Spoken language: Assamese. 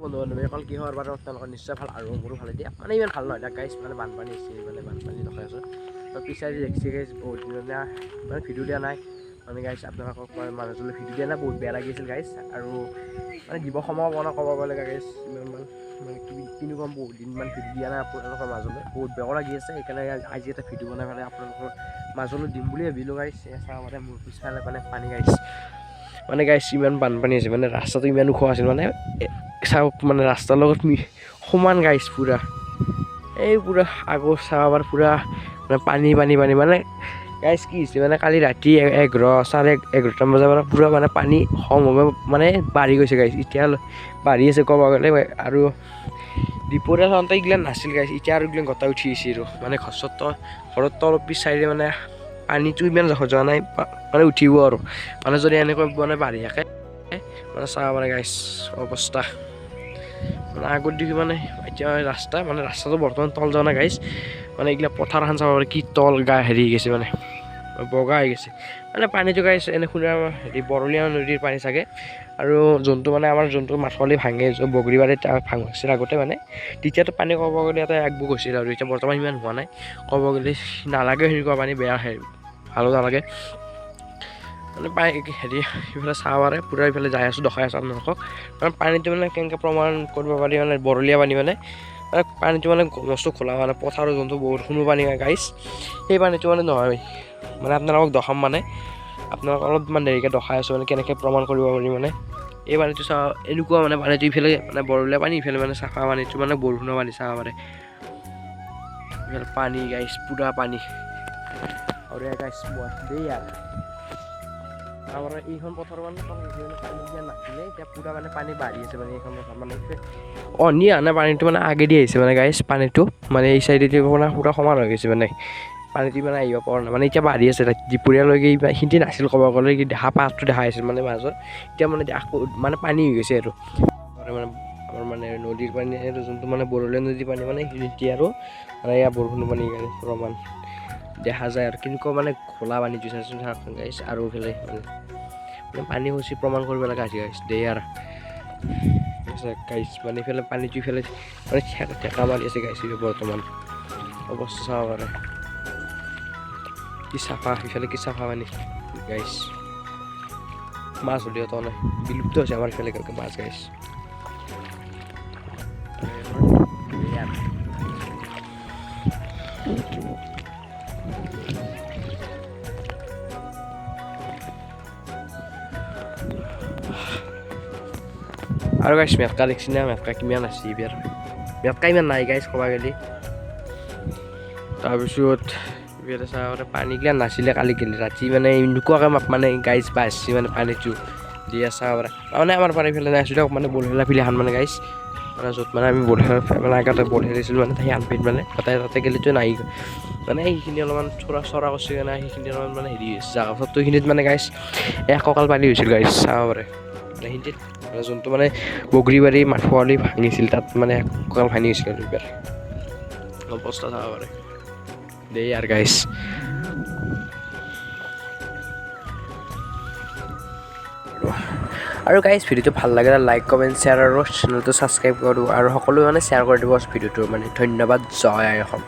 বন্ধু বান্ধৱী অকল কিহৰ বাৰু তেওঁলোকৰ নিশ্চয় ভাল আৰু মোৰো ভালে দিয়া মানে ইমান ভাল নহয় গাইছ মানে বানপানী হৈছে মানে বানপানী দেখাই আছোঁ তো পিছাৰি দেখছি গাইছ বহুত দিনীয়া মানে ভিডিঅ' দিয়া নাই মানে গাইছ আপোনালোকক মই মানুহজনলৈ ভিডিঅ' দিয়া নাই বহুত বেয়া লাগিছিল গাইছ আৰু মানে দিব সম্ভাৱনা ক'ব গ'লে গাইছ ইমানমান মানে কিনো ক'ম বহুত দিনমান ভিডিঅ' দিয়া নাই আপোনালোকৰ মাজলৈ বহুত বেয়া লাগি আছে সেইকাৰণে আজি এটা ভিডিঅ' বনাই পেলাই আপোনালোকৰ মাজলৈ দিম বুলি ভাবিলোঁ গাইছ চাওঁ মানে মোৰ পিছফালে মানে পানী গাইছ মানে গাইছ ইমান বানপানী হৈছে মানে ৰাস্তাটো ইমান ওখ আছিল মানে চাওক মানে ৰাস্তাৰ লগত সমান গাইছ পুৰা এই পুৰা আগৰ চাবাৰ পুৰা মানে পানী মানে গাইছ কি হৈছে মানে কালি ৰাতি 11:30 বজাৰ পৰা পুৰা মানে পানী সমভাৱে মানে বাঢ়ি গৈছে গাইছ এতিয়া বাঢ়ি আছে ক'ব গ'লে আৰু দুপৰীয়া চাওঁতে এইগিলা নাছিল গাইছ এতিয়া আৰু এইগিলা গোটাই উঠি আহিছে আৰু মানে ঘৰত অলপ পিছ চাইডে মানে পানীটো ইমান যোৱা নাই মানে উঠিব আৰু মানে যদি এনেকৈ মানে বাঢ়ি থাকে মানে চাব পাৰে গাইছ অৱস্থা মানে আগত দেখি মানে এতিয়া ৰাস্তাটো বৰ্তমান তল যোৱা নাই গাইছ মানে এইগিলা পথাৰখন চাব পাৰে কি তল হেৰি গৈছে মানে বগা হৈ গৈছে মানে পানীটো গাইছ এনে শুনা হেৰি বৰলীয়া নদীৰ পানী চাগে আৰু যোনটো মানে আমাৰ যোনটো মাথাউৰি ভাঙে বগৰীবাৰীত ভাঙিছিল আগতে মানে তেতিয়াতো পানী ক'ব গ'লে এটা একবুক হৈছিল আৰু এতিয়া বৰ্তমান ইমান হোৱা নাই ক'ব গ'লে নালাগে সেনেকুৱা পানী বেয়া ভালো নালাগে মানে হেৰি সেইফালে চাব পাৰে পূৰা এইফালে যাই আছোঁ দেখাই আছোঁ আপোনালোকক মানে পানীটো মানে কেনেকৈ প্ৰমাণ কৰিব পাৰি মানে বৰলীয়া পানী মানে পানীটো মানে মস্ত খোলা মানে পথাৰৰ যোনটো বৰষুণৰ পানী গাইছ সেই পানীটো মানে নহয় মানে আপোনালোকক দেখাম মানে আপোনালোকক অলপমান দেৰিকৈ দেখাই আছোঁ মানে কেনেকৈ প্ৰমাণ কৰিব পাৰি মানে এই পানীটো চাওঁ এনেকুৱা মানে পানীটো ইফালে মানে বৰলীয়া পানী ইফালে মানে চাফা পানীটো মানে বৰষুণৰ পানী চাব পাৰে ইফালে পানী গাইছ পূৰা পানী আৰু গাইছ দেই আৰু আমাৰ এইখন পথাৰ মানে পানী দিয়া নাছিলে এতিয়া পূৰা মানে পানী বাঢ়ি আছে মানে এইখন পথাৰ মানে নিয়া নাই পানীটো মানে আগেদি আহিছে মানে গাইছ পানীটো মানে এই চাইডেদি মানে পূৰা সমান হৈ গৈছে মানে পানীটো মানে আহিব পৰা নাই মানে এতিয়া বাঢ়ি আছে দুপৰীয়ালৈকে সেইখিনি নাছিল ক'ব গ'লে পাতটো দেখা আছিল মানে মাজত এতিয়া মানে পানী হৈ গৈছে আৰু মানে আমাৰ মানে নদীৰ পানী আৰু যোনটো মানে বৰলীয়া নদীৰ পানী মানে এতিয়া আৰু মানে ইয়াৰ বৰষুণৰ পানী প্ৰমাণ দেখা যায় আৰু কেনেকুৱা মানে ঘোলা পানীটো চাইছোন গাইছ আৰু এইফালে মানে পানী খচি প্ৰমাণ কৰিব লগা হৈছে গাইছ দেই আৰু গাইছ মানে ইফালে পানীটো ইফালে মানে ঠেকা মাৰি আছে গাইছ বৰ্তমান অৱস্থা চাব পাৰে কি চাফা ইফালে কি চাফা পানী গাইছ মাছ হ'লেও তো নাই বিলুপ্ত হৈছে আমাৰ ইফালে মাছ গাইছ আৰু গাইছ মেটকা দেখছি না মেটকা কিমান আছে এইবাৰ মেটকা ইমান নাই গাইছ ক'ব গ'লে তাৰপিছত এইবাৰ চাওঁ পানীগিলা নাছিলে কালি গেলি ৰাতি মানে এনেকুৱাকৈ মানে গাইছ বাঢ়িছে মানে পানীটো দিয়া চাব পাৰে মানে আমাৰ পানী ফেলে নাই আছোঁ মানে বলহেলা ফিলাখন মানে গাইছ মানে য'ত মানে আমি মানে আগতে বল খেলিছিলোঁ মানে সেই আনপিত মানে তাতে গেলিতো নাই মানে সেইখিনি অলপমান চৰা কৰিছে কাৰণে সেইখিনি অলপমান মানে হেৰি হৈছে জাগা ফটো সেইখিনিত মানে গাইছ এক কঁকাল পানী হৈছিল গাইছ চাব পাৰে মানে সেইখিনিত যোনটো মানে বগৰীবাৰী মাথাউৰি ভাঙিছিল তাত মানে এক কঁকাল ভাঙি হৈছিল আৰু এইবাৰ অৱস্থা চাব পাৰে দেই আৰু গাইছ আৰু গাইছ ভিডিঅ'টো ভাল লাগে লাইক কমেণ্ট শ্বেয়াৰ আৰু চেনেলটো ছাবস্ক্ৰাইব কৰোঁ আৰু সকলোৱে মানে শ্বেয়াৰ কৰি দিব ভিডিঅ'টো মানে ধন্যবাদ জয় অসম।